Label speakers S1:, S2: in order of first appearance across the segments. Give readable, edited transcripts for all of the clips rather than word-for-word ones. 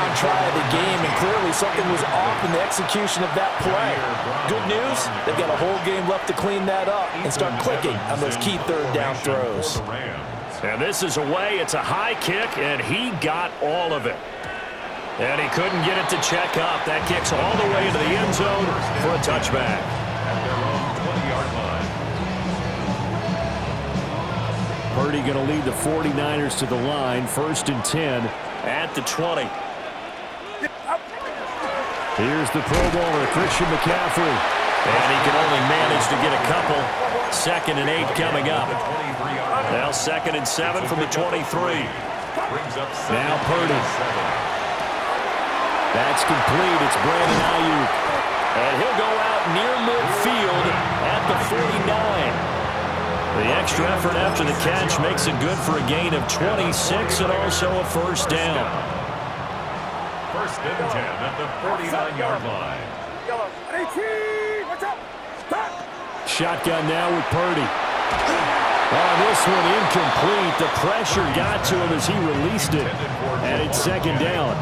S1: one try of the game, and clearly something was off in the execution of that play. Good news, they've got a whole game left to clean that up and start clicking on those key third down throws.
S2: And this is away. It's a high kick, and he got all of it. And he couldn't get it to check up. That kicks all the way into the end zone for a touchback.
S3: At their own 20-yard line.
S2: Purdy going to lead the 49ers to the line. 1st and 10 at the 20. Here's the Pro Bowler, Christian McCaffrey. And he can only manage to get a couple. 2nd and 8 coming up. Now 2nd and 7 from the 23. Now Purdy. That's complete. It's Brandon Ayuk. And he'll go out near midfield at the 49. The extra effort after the catch makes it good for a gain of 26 and also a first down.
S3: 1st and 10 at the 49-yard line.
S2: Shotgun now with Purdy. Oh, this one incomplete. The pressure got to him as he released it. And it's 2nd down.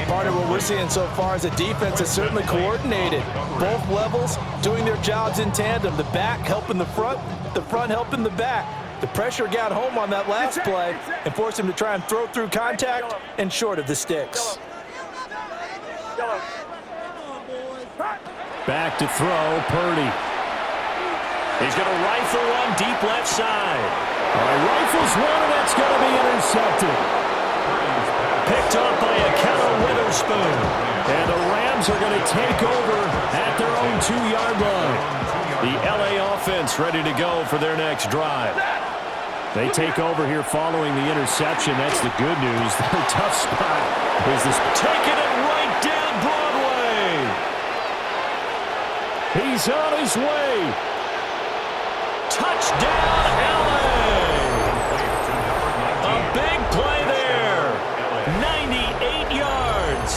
S1: Part of what we're seeing so far is the defense is certainly coordinated. Both levels doing their jobs in tandem. The back helping the front helping the back. The pressure got home on that last play and forced him to try and throw through contact and short of the sticks.
S2: Back to throw, Purdy. He's going to rifle one deep left side. Rifles one, and that's going to be intercepted. Picked up by a Kyle Witherspoon. And the Rams are going to take over at their own 2-yard line. The LA offense ready to go for their next drive. They take over here following the interception. That's the good news. Their tough spot is this. Taking it right down Broadway. He's on his way. Touchdown, LA. A big play there. 98 yards.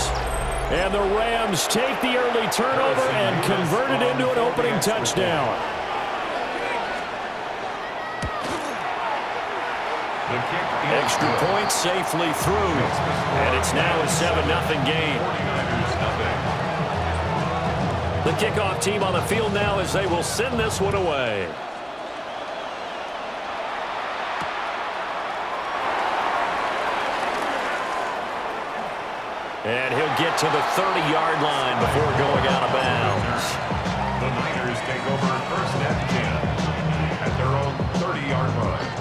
S2: And the Rams take the early turnover and convert it into an opening touchdown. Extra point safely through. And it's now a 7-0 game. The kickoff team on the field now as they will send this one away. And he'll get to the 30-yard line before going out of bounds.
S3: The Niners take over 1st and 10 at their own 30-yard line.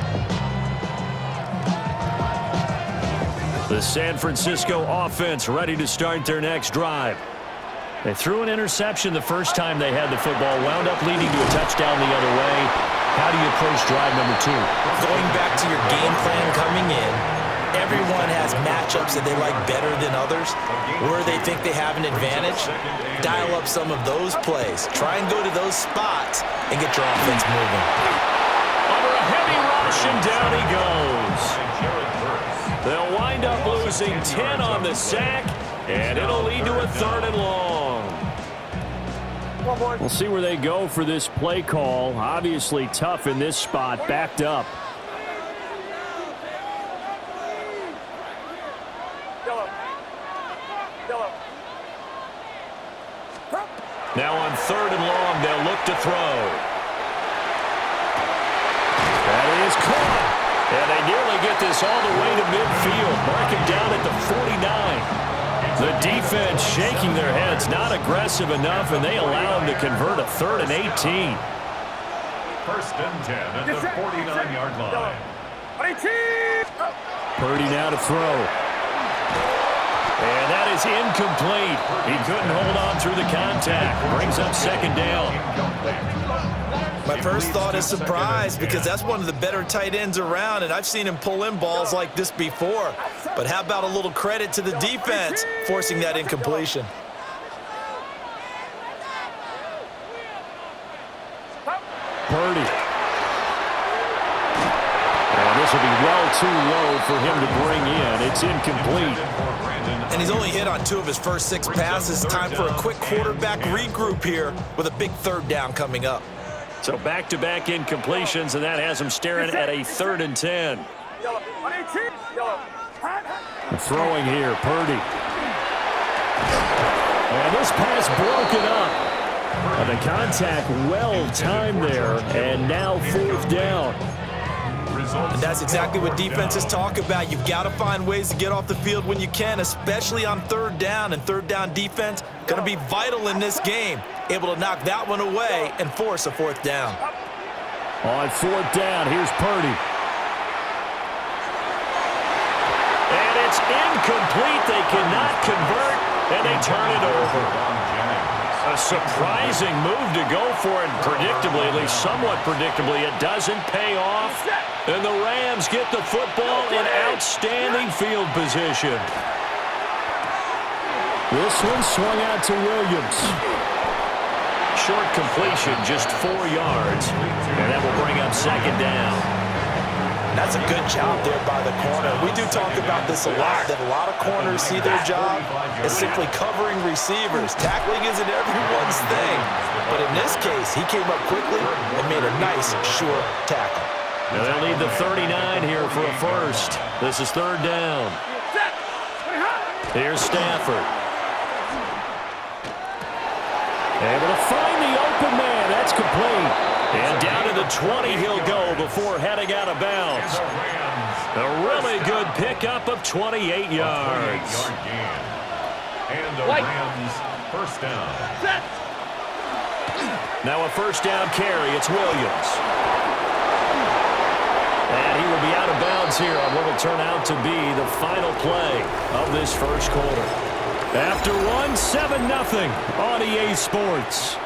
S2: The San Francisco offense ready to start their next drive. They threw an interception the first time they had the football, wound up leading to a touchdown the other way. How do you approach drive number 2?
S1: Going back to your game plan coming in, everyone has matchups that they like better than others. Where they think they have an advantage, dial up some of those plays. Try and go to those spots and get your offense moving.
S2: Under a heavy rush, and down he goes. They'll wind up losing 10 on the sack, and it'll lead to a 3rd and long. We'll see where they go for this play call. Obviously tough in this spot, backed up. Now on 3rd and long, they'll look to throw. That is caught. And they nearly get this all the way to midfield. Mark him down at the 49. The defense shaking their heads, not aggressive enough, and they allow him to convert a 3rd and 18.
S3: 1st and 10 at the 49-yard line.
S2: Purdy now to throw. And that is incomplete. He couldn't hold on through the contact. Brings up 2nd down.
S1: My first thought is surprise, because that's one of the better tight ends around, and I've seen him pull in balls like this before. But how about a little credit to the defense forcing that incompletion?
S2: Purdy. And this will be well too low for him to bring in. It's incomplete.
S1: And he's only hit on 2 of his first 6 passes. Time for a quick quarterback regroup here with a big 3rd down coming up.
S2: So back-to-back incompletions, and that has him staring at a 3rd and 10. Throwing here, Purdy. this pass broken up. The contact well timed there, and now 4th down.
S1: And that's exactly what defenses talk about. You've got to find ways to get off the field when you can, especially on 3rd down. And 3rd down defense going to be vital in this game. Able to knock that one away and force a 4th down.
S2: On 4th down, here's Purdy. And it's incomplete. They cannot convert, and they turn it over. A surprising move to go for it, and predictably, at least somewhat predictably, it doesn't pay off. And the Rams get the football in outstanding field position. This one swung out to Williams. Short completion, just 4 yards. And that will bring up 2nd down.
S1: That's a good job there by the corner. We do talk about this a lot, that a lot of corners see their job as simply covering receivers. Tackling isn't everyone's thing. But in this case, he came up quickly and made a nice, sure tackle.
S2: Now they'll need the 39 here for a first. This is 3rd down. Here's Stafford. Able to find the open man. That's complete. And down to the 20 he'll go before heading out of bounds. A really good pickup of 28 yards.
S3: And the Rams 1st down.
S2: Now a 1st down carry. It's Williams. And he will be out of bounds here on what will turn out to be the final play of this 1st quarter. After one, 7-0 on EA Sports.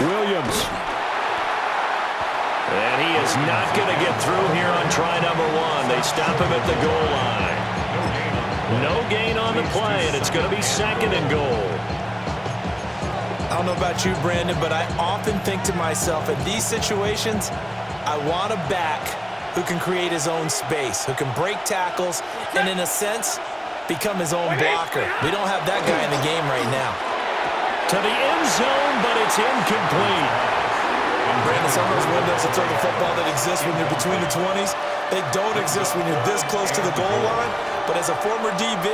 S2: Williams. And he is not going to get through here on try number 1. They stop him at the goal line. No gain on the play, and it's going to be 2nd and goal.
S1: I don't know about you, Brandon, but I often think to myself, in these situations, I want a back who can create his own space, who can break tackles, and in a sense, become his own blocker. We don't have that guy in the game right now.
S2: To the end zone, but it's incomplete.
S1: Brandon, some of those windows to throw the football that exist when you're between the 20s, they don't exist when you're this close to the goal line. But as a former DB,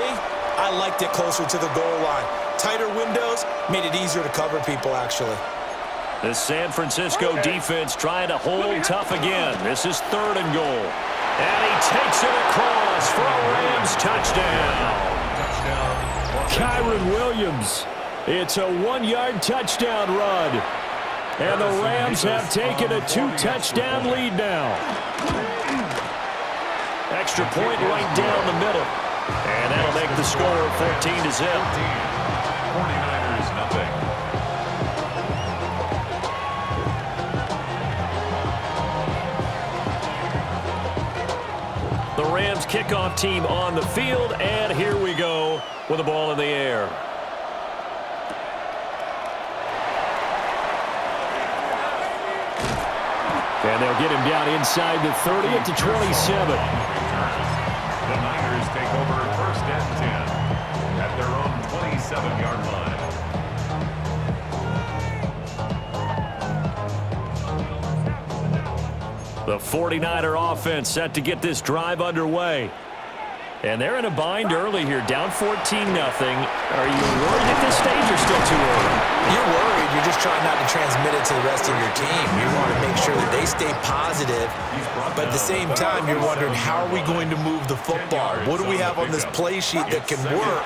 S1: I liked it closer to the goal line. Tighter windows made it easier to cover people, actually.
S2: The San Francisco defense trying to hold tough again. This is 3rd and goal. And he takes it across for a Rams touchdown. Kyron Williams. It's a 1-yard touchdown run. And the Rams have taken a 2-touchdown lead now. Extra point right down the middle. And that'll make the score 14-0.
S3: 49ers nothing.
S2: The Rams kickoff team on the field, and here we go with the ball in the air. And they'll get him down inside the 30 at the 27.
S3: The Niners take over 1st and 10 at their own 27-yard line.
S2: The 49er offense set to get this drive underway. And they're in a bind early here, down 14-0. Are you worried at this stage or still too early?
S1: You're worried. You're just trying not to transmit it to the rest of your team. You want to make sure that they stay positive, but at the same time, you're wondering, how are we going to move the football? What do we have on this play sheet that can work?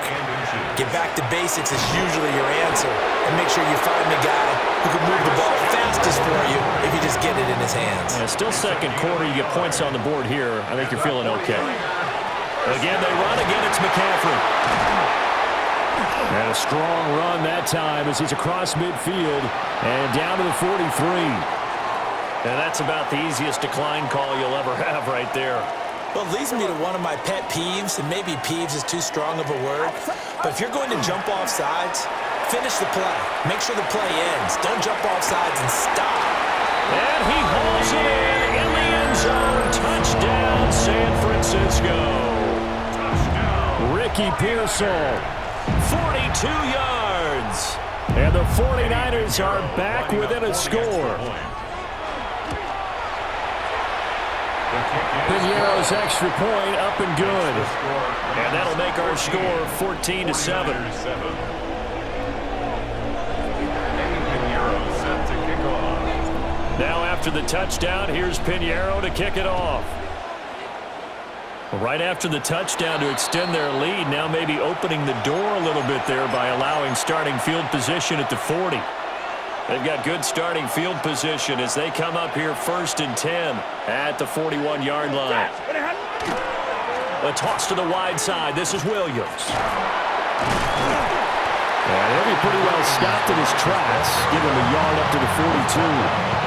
S1: Get back to basics is usually your answer, and make sure you find the guy who can move the ball fastest for you if you just get it in his hands.
S2: Yeah, still 2nd quarter. You get points on the board here. I think you're feeling okay. Again, they run. Again, it's McCaffrey. And a strong run that time as he's across midfield and down to the 43. And that's about the easiest decline call you'll ever have right there.
S1: Well, it leads me to one of my pet peeves, and maybe peeves is too strong of a word, but if you're going to jump off sides, finish the play. Make sure the play ends. Don't jump off sides and stop.
S2: And he hauls it in the end zone. Touchdown, San Francisco. Ricky Pearsall, 42 yards. And the 49ers are back within a score. Pinero's extra point up and good. And that'll make our score 14-7. Now after the touchdown, here's Pinheiro to kick it off. Right after the touchdown to extend their lead, now maybe opening the door a little bit there by allowing starting field position at the 40. They've got good starting field position as they come up here 1st and 10 at the 41-yard line. A toss to the wide side. This is Williams.
S4: And he'll be pretty well stopped in his tracks. Give him a yard up to the 42.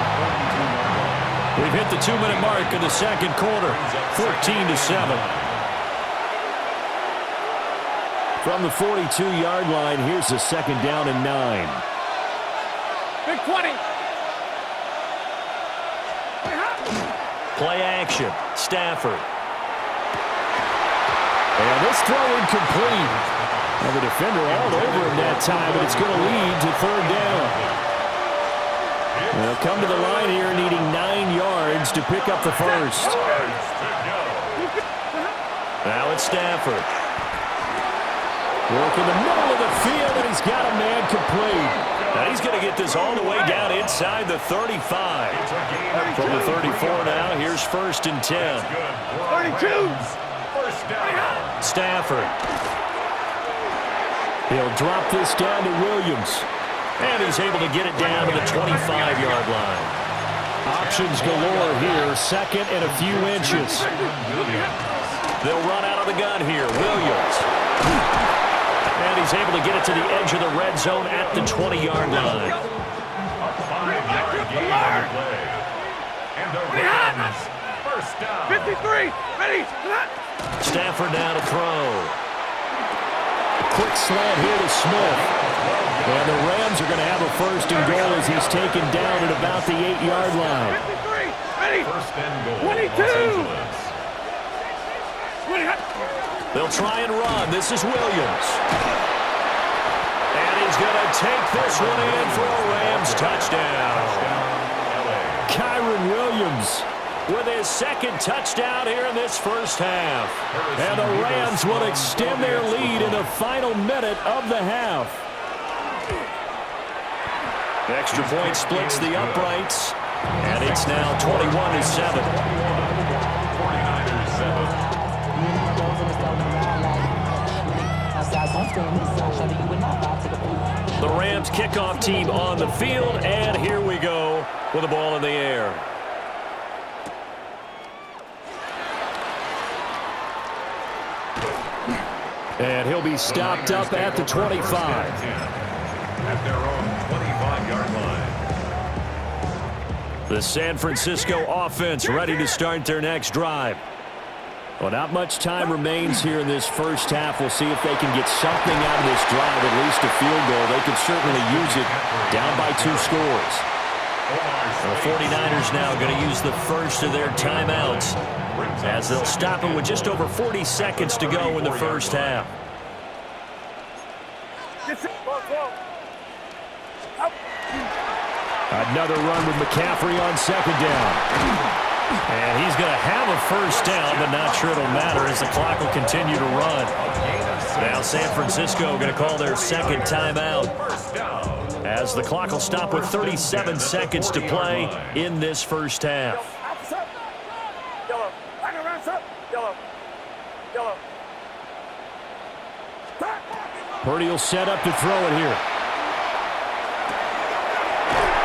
S2: We've hit the 2-minute mark of the second quarter, 14-7.
S4: From the 42-yard line, here's a second down and 9.
S5: Big 20.
S2: Play action. Stafford.
S4: And this throw incomplete. Well, the defender all over him that time, but it's going to lead to 3rd down. They'll come to the line here needing 9 yards to pick up the first.
S2: Now it's Stafford.
S4: Work in the middle of the field, and he's got a man complete.
S2: Now he's going to get this all the way down inside the 35. From the 34 now, here's 1st and 10.
S5: 32.
S2: Stafford.
S4: He'll drop this down to Williams.
S2: And he's able to get it down to the 25-yard line.
S4: Options galore here, 2nd and a few inches.
S2: They'll run out of the gun here. Williams. And he's able to get it to the edge of the red zone at the 20-yard line.
S3: A 5-yard gain on the play. And the Rams, first down.
S5: 53. Ready.
S2: Stafford now to throw.
S4: Quick slant here to Smith. And the Rams are going to have a 1st and goal as he's taken down at about the 8-yard line.
S5: 53. Ready.
S3: First and goal.
S5: 22.
S3: Los Angeles.
S2: They'll try and run. This is Williams. And he's going to take this one in for a Rams touchdown.
S4: Kyron Williams
S2: With his 2nd touchdown here in this first half.
S4: And the Rams will extend their lead in the final minute of the half.
S2: Extra point splits the uprights. And it's now 21-7.
S3: 49ers 7.
S2: The Rams kickoff team on the field, and here we go with the ball in the air.
S4: And he'll be stopped up at the 25.
S3: At their own 25-yard line.
S2: The San Francisco offense ready to start their next drive.
S4: Well, not much time remains here in this first half. We'll see if they can get something out of this drive, at least a field goal. They could certainly use it down by 2 scores.
S2: The 49ers now going to use the first of their timeouts as they'll stop it with just over 40 seconds to go in the first half.
S4: Another run with McCaffrey on 2nd down.
S2: And he's going to have a first down, but not sure it'll matter as the clock will continue to run. Now San Francisco going to call their 2nd timeout as the clock will stop with 37 seconds to play in this first half.
S4: Purdy will set up to throw it here.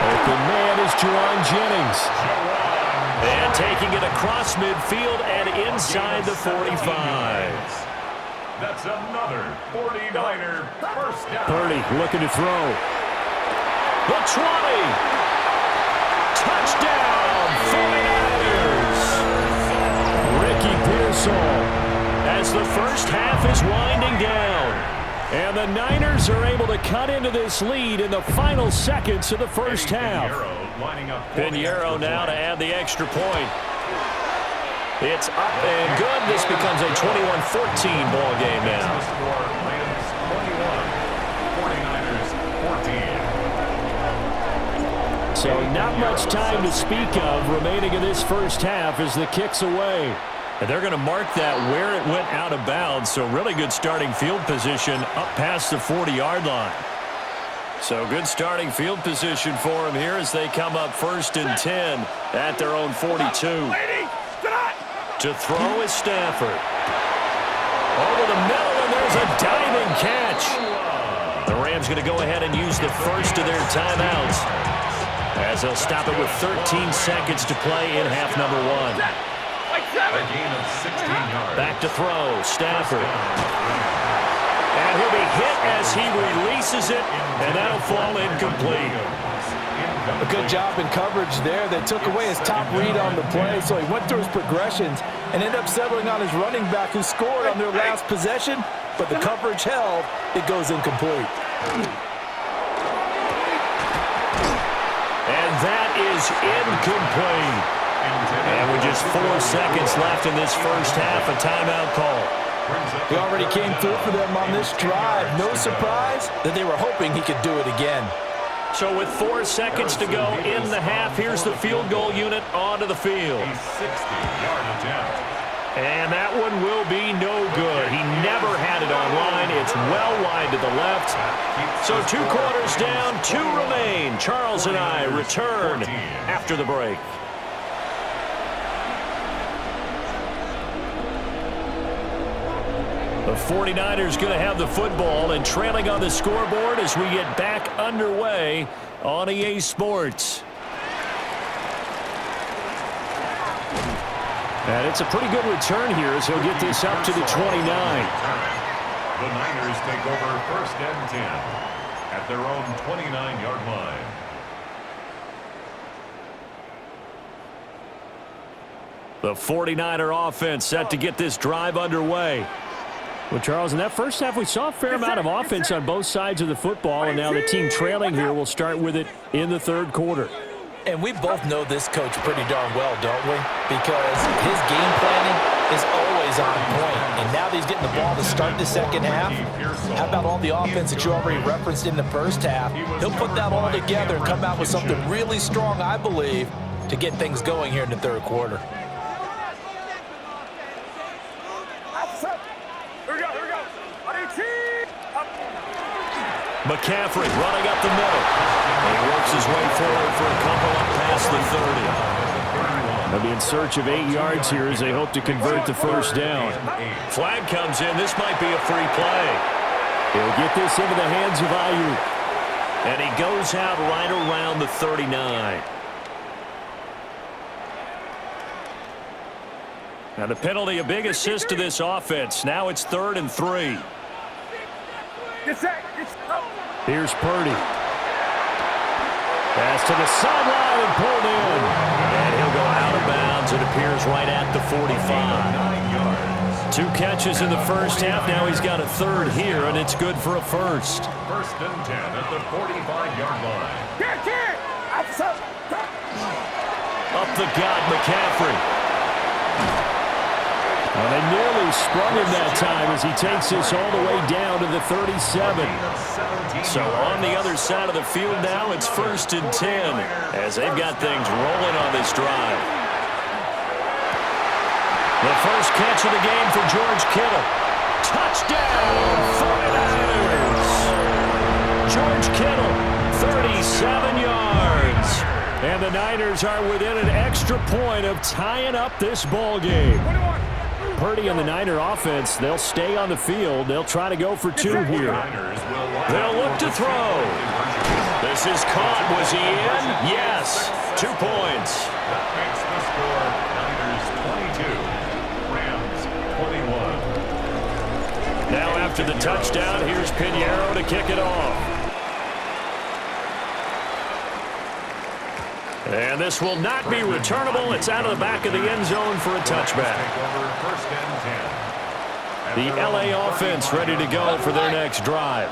S4: Open man is Juwan Jennings.
S2: And taking it across midfield and inside the 45.
S3: That's another 49er first down.
S4: Purdy looking to throw.
S2: The 20. Touchdown, 49ers.
S4: Ricky Pearsall.
S2: As the first half is winding down.
S4: And the Niners are able to cut into this lead in the final seconds of the first half.
S2: Pinheiro now to add the extra point. It's up and good. This becomes a 21-14 ball game now.
S3: 49ers 14.
S2: So not much time to speak of remaining in this first half as the kick's away. And they're going to mark that where it went out of bounds. So really good starting field position up past the 40-yard line. So good starting field position for them here as they come up 1st and 10 at their own 42. To throw is Stafford. Over the middle, and there's a diving catch. The Rams going to go ahead and use the first of their timeouts as they'll stop it with 13 seconds to play in half number 1.
S3: A gain of 16 yards.
S2: Back to throw, Stafford. And he'll be hit as he releases it, and that'll fall incomplete.
S1: A good job in coverage there. They took away his top read on the play, so he went through his progressions and ended up settling on his running back who scored on their last possession, but the coverage held. It goes incomplete.
S2: And that is incomplete. And with just 4 seconds left in this first half, a timeout call.
S1: He already came through for them on this drive. No surprise that they were hoping he could do it again.
S2: So with 4 seconds to go in the half, here's the field goal unit onto the field.
S3: A 60-yard attempt.
S2: And that one will be no good. He never had it on line. It's well wide to the left. So 2 quarters down, 2 remain. Charles and I return after the break. The 49ers going to have the football and trailing on the scoreboard as we get back underway on EA Sports. And it's a pretty good return here as he'll get this up to the 29.
S3: The Niners take over 1st and 10 at their own 29-yard line.
S2: The 49er offense set to get this drive underway. Well, Charles, in that first half, we saw a fair amount of offense on both sides of the football, and now the team trailing here will start with it in the 3rd quarter.
S1: And we both know this coach pretty darn well, don't we? Because his game planning is always on point. And now that he's getting the ball to start the second half, how about all the offense that you already referenced in the first half? He'll put that all together and come out with something really strong, I believe, to get things going here in the 3rd quarter.
S2: McCaffrey running up the middle. And he works his way forward for a couple up past the 30. They'll be in search of 8 yards here as they hope to convert the first down. Flag comes in. This might be a free play. He'll get this into the hands of Ayuk. And he goes out right around the 39. Now the penalty, a big assist to this offense. Now it's 3rd and 3. Here's Purdy. Pass to the sideline and pulled in. And he'll go out of bounds. It appears right at the 45. 2 catches in the first half. Now he's got a 3rd here, and it's good for a first.
S3: 1st and 10 at the 45-yard line.
S2: Up the gut, McCaffrey. Well, they nearly sprung him that time as he takes this all the way down to the 37. So on the other side of the field now, it's 1st and 10 as they've got things rolling on this drive. The first catch of the game for George Kittle. Touchdown, 49ers! George Kittle, 37 yards. And the Niners are within an extra point of tying up this ball game. Purdy and the Niner offense, they'll stay on the field. They'll try to go for 2 here. They'll look to throw. This is caught. Was he in? Yes. 2 points.
S3: That makes the score Niners 22, Rams 21.
S2: Now after the touchdown, here's Pinheiro to kick it off. And this will not be returnable. It's out of the back of the end zone for a touchback. The LA offense ready to go for their next drive.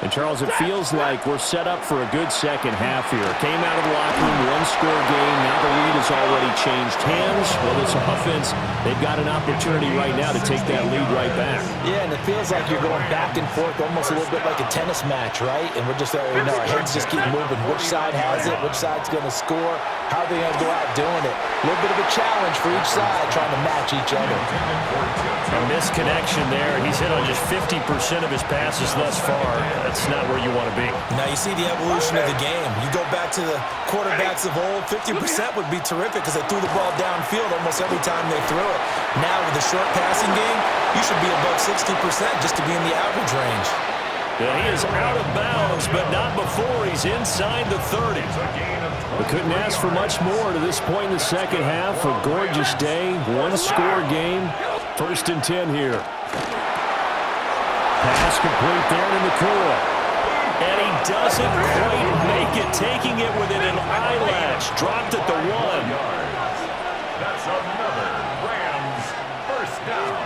S4: And, Charles, it feels like we're set up for a good second half here. Came out of the locker room, one-score game. Now the lead has already changed hands. Well, this offense, they've got an opportunity right now to take that lead right back.
S1: Yeah, and it feels like you're going back and forth almost a little bit like a tennis match, right? And we're just, our heads just keep moving. Which side has it? Which side's going to score? How are they going to go out doing it? A little bit of a challenge for each side trying to match each other.
S2: A misconnection there. He's hit on just 50% of his passes thus far. That's not where you want to be.
S1: Now you see the evolution of the game. You go back to the quarterbacks of old, 50% would be terrific because they threw the ball downfield almost every time they threw it. Now with the short passing game, you should be above 60% just to be in the average range.
S2: Yeah, he is out of bounds, but not before he's inside the 30.
S4: We couldn't ask for much more to this point in the second half. A gorgeous day, one-score game. 1st and 10 here. Pass complete there in the core.
S2: And he doesn't quite make it, taking it within an eyelash. Dropped at the 1.
S3: That's another Rams first down.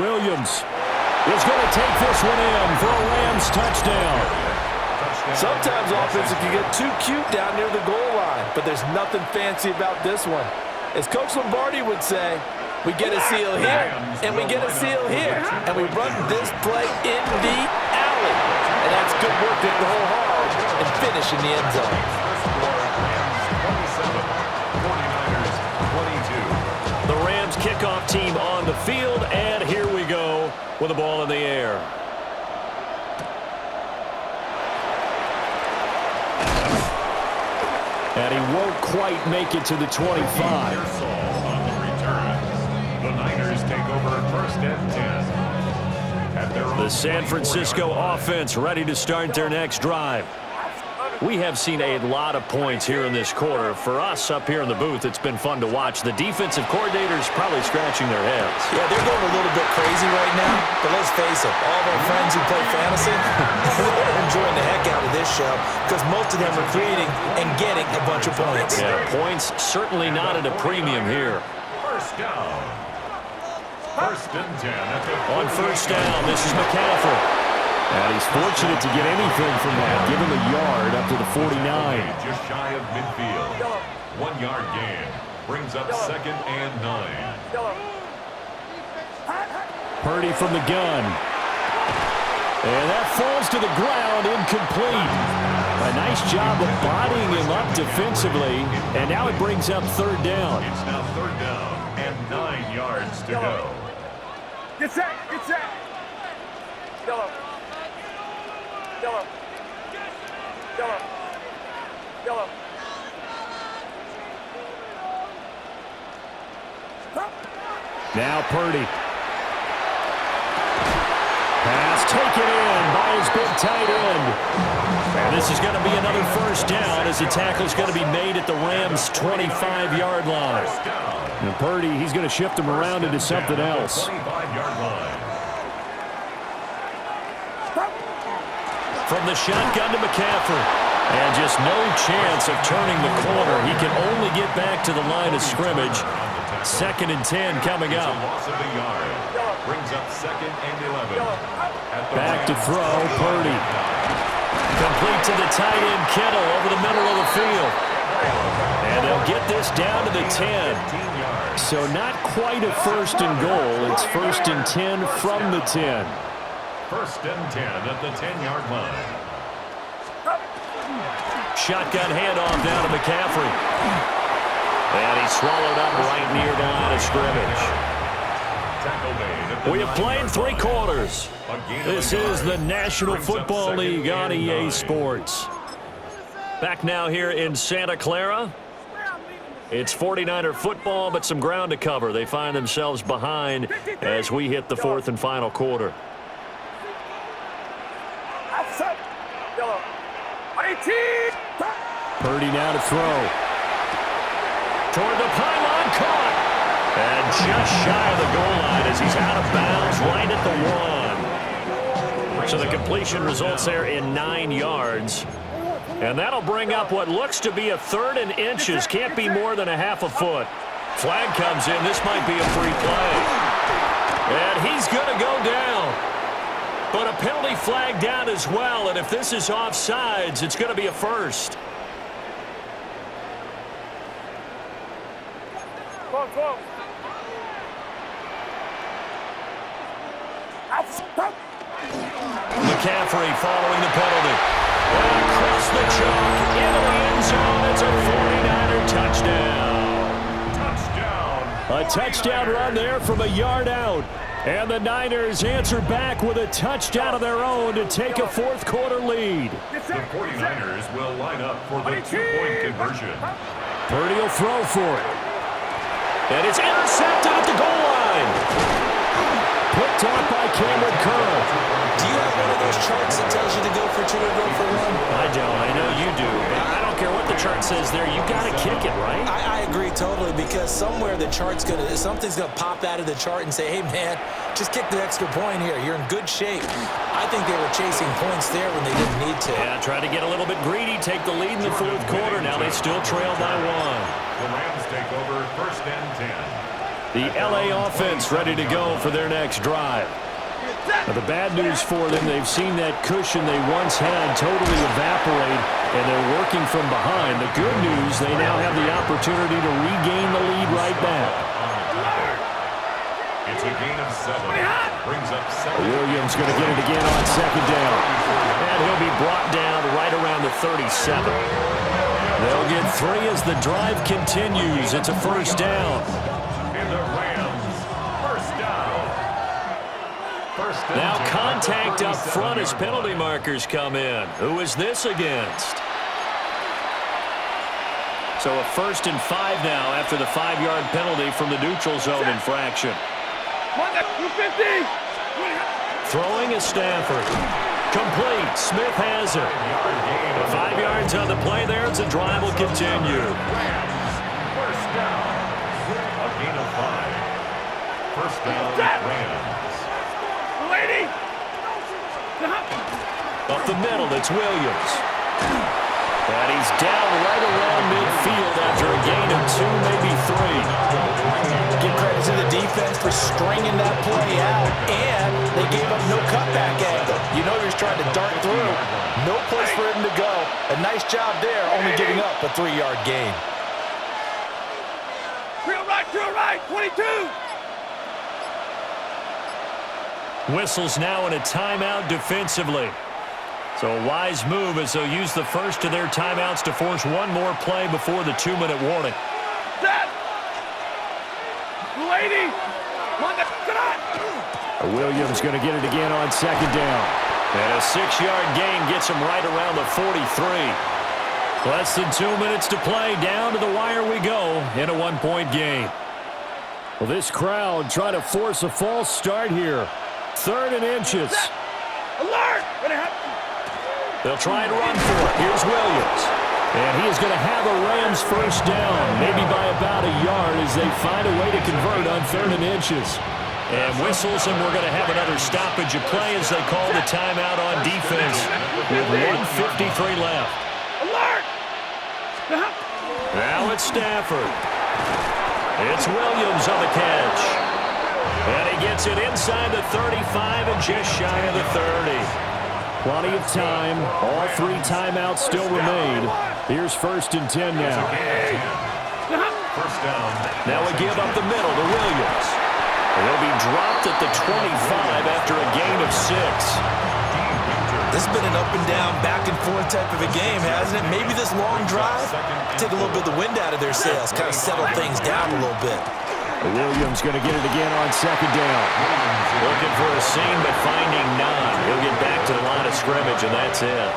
S4: Williams is going to take this one in for a Rams touchdown.
S1: Sometimes offenses can get too cute down near the goal line, but there's nothing fancy about this one. As Coach Lombardi would say, we get a seal here, and we get a seal here, and we run this play in the alley. And that's good work getting the hole hard and finish in the end zone.
S3: 27, 49ers 22.
S2: The Rams kickoff team on the field, and here we go with the ball in the air.
S4: And he won't quite make it to the 25.
S3: On the return, the Niners take over 1st and 10. At their own
S2: The San Francisco offense ready to start their next drive. We have seen a lot of points here in this quarter. For us up here in the booth, it's been fun to watch. The defensive coordinators probably scratching their heads.
S1: Yeah, they're going a little bit crazy right now, but let's face it, all of our friends who play fantasy, they're enjoying the heck out of this show because most of them are creating and getting a bunch of points.
S2: Yeah, points certainly not at a premium here.
S3: first down. 1st and 10 at the
S2: On 1st down, this is McCaffrey.
S4: And he's fortunate to get anything from that. Give him a yard up to the 49.
S3: just shy of midfield. 1 yard gain brings up 2nd and 9.
S4: Purdy from the gun. And that falls to the ground, incomplete. A nice job of bodying him up defensively. And now it brings up 3rd down.
S3: It's now 3rd down and 9 yards to go.
S5: Get set. Get set. Yellow. Yellow. Yellow. Yellow.
S4: Now Purdy. Pass taken in by his big tight end.
S2: And this is going to be another 1st down as the tackle's going to be made at the Rams' 25-yard line.
S4: And Purdy, he's going to shift him around into something else.
S3: 25-yard line.
S2: From the shotgun to McCaffrey. And just no chance of turning the corner. He can only get back to the line of scrimmage. 2nd and 10 coming
S3: It's a
S2: up.
S3: loss of a yard. Brings up 2nd and 11.
S4: Back to throw, Purdy.
S2: Complete to the tight end, Kittle, over the middle of the field. And they'll get this down to the 10.
S4: So not quite a 1st and goal. It's 1st and 10 from the 10.
S3: 1st and 10 at the 10-yard line.
S2: Shotgun handoff down to McCaffrey. And he's swallowed up right near the line of scrimmage.
S3: Tackle made at the
S2: We have played 3 quarters. This is the National Football League on EA Sports. Back now here in Santa Clara. It's 49er football, but some ground to cover. They find themselves behind as we hit the 4th and final quarter.
S5: Yellow. 18.
S4: Purdy now to throw.
S2: Toward the pylon, caught. And just shy of the goal line as he's out of bounds right at the 1. So the completion results there in 9 yards. And that'll bring up what looks to be a 3rd and inches. Can't be more than a half a foot. Flag comes in. This might be a free play. And he's going to go down. But a penalty flag down as well, and if this is offsides, it's going to be a first. McCaffrey following the penalty. And across the chalk, into the end zone. It's a 49er touchdown. A touchdown run there from a yard out. And the Niners answer back with a touchdown of their own to take a fourth-quarter lead.
S3: The 49ers will line up for the two-point conversion.
S2: Purdy will throw for it. And it's intercepted at the goal line. Picked off by Cameron Curl.
S1: Do you have one of those charts that tells you to go for two or go for one?
S2: I don't. I know you do. But I don't care what the chart says there. You got to kick it, right?
S1: I agree totally, because somewhere the chart's something's gonna pop out of the chart and say, hey man, just kick the extra point here. You're in good shape. I think they were chasing points there when they didn't need to.
S2: Yeah, try to get a little bit greedy, take the lead in the fourth quarter. Now they still trail by one.
S3: The Rams take over first and 10.
S2: The LA offense ready to go for their next drive. Now, the bad news for them, they've seen that cushion they once had totally evaporate, and they're working from behind. The good news, they now have the opportunity to regain the lead right back.
S3: It's a gain of 7. Brings up 7.
S2: Williams going to get it again on second down. And he'll be brought down right around the 37. They'll get 3 as the drive continues. It's a first down.
S3: And the Rams, first down.
S2: Now contact up front as penalty markers come in. Who is this against? So a 1st and 5 now after the 5-yard penalty from the neutral zone infraction. Throwing is Stafford. Complete. Smith has it. 5 yards on the play there as the drive will continue.
S3: First down. A gain of 5. First down, Rams.
S2: Up the middle, it's Williams. And he's down right around midfield after a gain of 2, maybe 3.
S1: Give credit to the defense for stringing that play out, and they gave up no cutback angle. You know he was trying to dart through. No place for him to go. A nice job there, only giving up a 3-yard gain.
S5: Drill right, 22.
S2: Whistles now in a timeout defensively. So a wise move as they'll use the first of their timeouts to force one more play before the 2-minute warning.
S5: Set. Lady.
S2: Williams going to get it again on second down. And a 6-yard gain gets him right around the 43. Less than 2 minutes to play. Down to the wire we go in a 1-point game. Well, this crowd trying to force a false start here. 3rd and inches.
S5: Alert.
S2: They'll try and run for it. Here's Williams. And he is going to have a Rams first down, maybe by about a yard as they find a way to convert on 3rd and inches. And whistles, and we're going to have another stoppage of play as they call the timeout on defense with 1:53 left.
S5: Alert!
S2: Now it's Stafford. It's Williams on the catch. And he gets it inside the 35 and just shy of the 30. Plenty of time. All 3 timeouts still remain. Here's 1st and 10 now.
S3: First down.
S2: Now we give up the middle to Williams. He'll be dropped at the 25 after a gain of 6.
S1: This has been an up and down, back and forth type of a game, hasn't it? Maybe this long drive, take a little bit of the wind out of their sails, kind of settle things down a little bit.
S2: Williams going to get it again on second down. Looking for a seam, but finding none. He'll get back to the line of scrimmage, and that's it.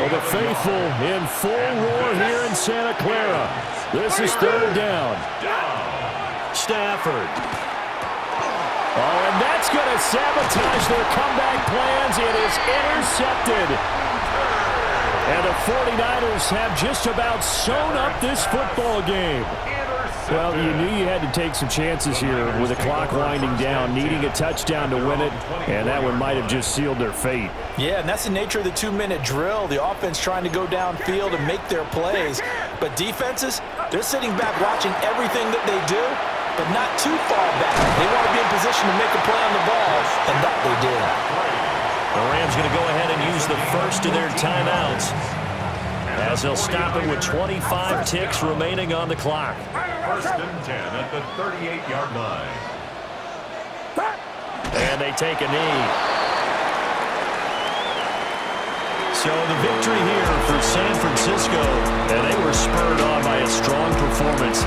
S2: Well, the faithful in full roar here in Santa Clara. This is 3rd down. Stafford. Oh, and that's going to sabotage their comeback plans. It is intercepted. And the 49ers have just about sewn up this football game. Well, you knew you had to take some chances here with the clock winding down, needing a touchdown to win it, and that one might have just sealed their fate.
S1: Yeah, and that's the nature of the 2-minute drill. The offense trying to go downfield and make their plays. But defenses, they're sitting back watching everything that they do, but not too far back. They want to be in position to make a play on the ball, and that they did.
S2: The Rams going to go ahead and use the first of their timeouts, as they'll stop it with 25 ticks remaining on the clock.
S3: First and 10 at the 38-yard line.
S2: And they take a knee. So the victory here for San Francisco, and they were spurred on by a strong performance.